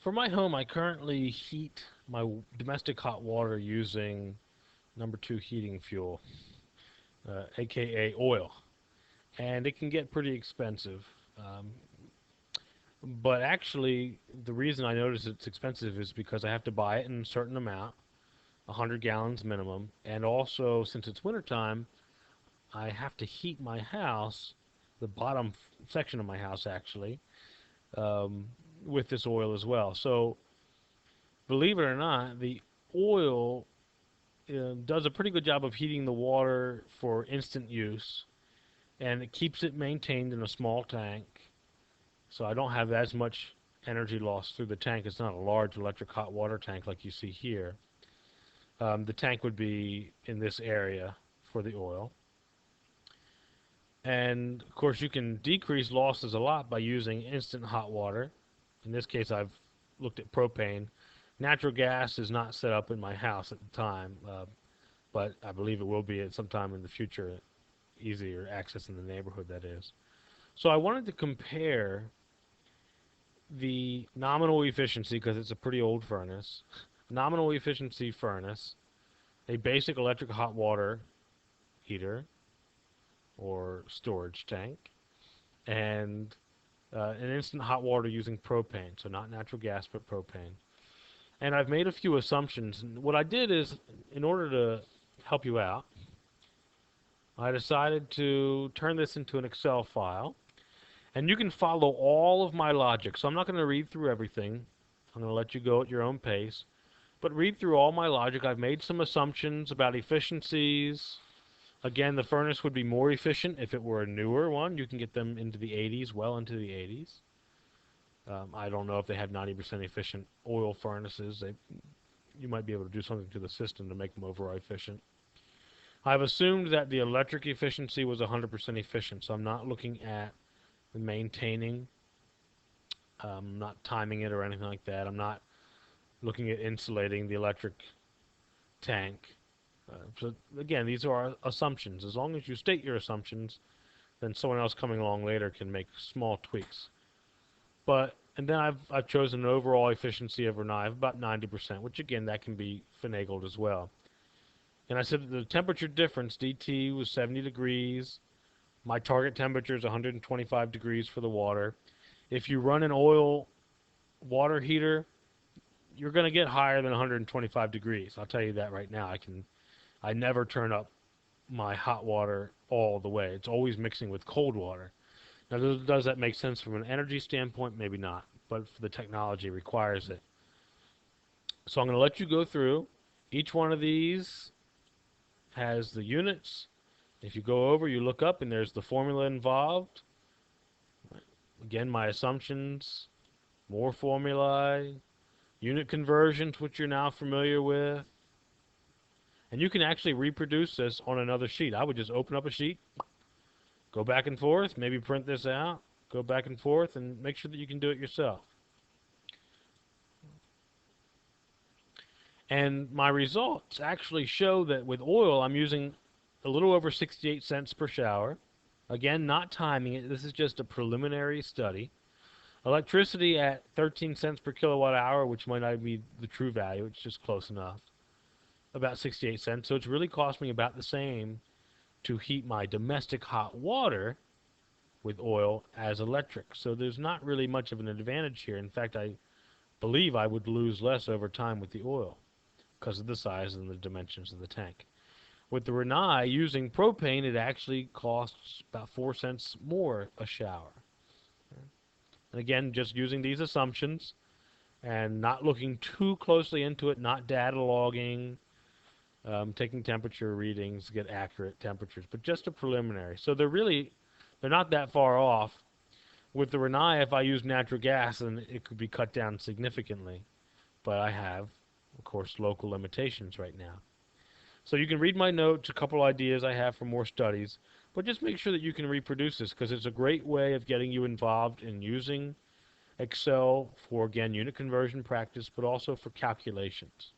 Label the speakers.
Speaker 1: For my home, I currently heat my domestic hot water using number two heating fuel, aka oil, and it can get pretty expensive. Um, but actually, the reason I notice it's expensive is because I have to buy it in a certain amount, 100 gallons minimum, and also since it's wintertime, I have to heat my house, the bottom section of my house actually, um, with this oil as well. So believe it or not, the oil does a pretty good job of heating the water for instant use, and it keeps it maintained in a small tank, so I don't have as much energy loss through the tank. It's not a large electric hot water tank like you see here. The tank would be in this area for the oil. And of course, you can decrease losses a lot by using instant hot water. In this case, I've looked at propane. Natural gas is not set up in my house at the time, but I believe it will be at some time in the future, easier access in the neighborhood, that is. So I wanted to compare the nominal efficiency, because it's a pretty old furnace, nominal efficiency furnace, a basic electric hot water heater or storage tank, and an instant hot water using propane, so not natural gas but propane. And I've made a few assumptions. And what I did is, in order to help you out, I decided to turn this into an Excel file. And you can follow all of my logic. So I'm not going to read through everything. I'm going to let you go at your own pace. But read through all my logic. I've made some assumptions about efficiencies. Again, the furnace would be more efficient if it were a newer one. You can get them into the 80s, well into the 80s. I don't know if they have 90% efficient oil furnaces. You might be able to do something to the system to make them overall efficient. I've assumed that the electric efficiency was 100% efficient, so I'm not looking at the maintaining, not timing it or anything like that. I'm not looking at insulating the electric tank. So again, these are our assumptions. As long as you state your assumptions, then someone else coming along later can make small tweaks. And then I've chosen an overall efficiency of Rinnai of about 90%, which again, that can be finagled as well. And I said that the temperature difference, DT, was 70 degrees. My target temperature is 125 degrees for the water. If you run an oil water heater, you're going to get higher than 125 degrees. I'll tell you that right now. I never turn up my hot water all the way. It's always mixing with cold water. Now, does that make sense from an energy standpoint? Maybe not, but the technology requires it. So I'm going to let you go through. Each one of these has the units. If you go over, you look up, and there's the formula involved. Again, my assumptions, more formulae, unit conversions, which you're now familiar with. And you can actually reproduce this on another sheet. I would just open up a sheet, go back and forth, maybe print this out, go back and forth, and make sure that you can do it yourself. And my results actually show that with oil, I'm using a little over 68 cents per shower. Again, not timing it. This is just a preliminary study. Electricity at 13 cents per kilowatt hour, which might not be the true value. It's just close enough. About 68 cents. So it's really cost me about the same to heat my domestic hot water with oil as electric. So there's not really much of an advantage here. In fact, I believe I would lose less over time with the oil because of the size and the dimensions of the tank. With the Rinnai, using propane, it actually costs about 4 cents more a shower. And again, just using these assumptions and not looking too closely into it, not data logging, taking temperature readings to get accurate temperatures, but just a preliminary. So they're not that far off. With the Rinnai, if I use natural gas, then it could be cut down significantly. But I have, of course, local limitations right now. So you can read my notes, a couple ideas I have for more studies, but just make sure that you can reproduce this, because it's a great way of getting you involved in using Excel for, again, unit conversion practice, but also for calculations.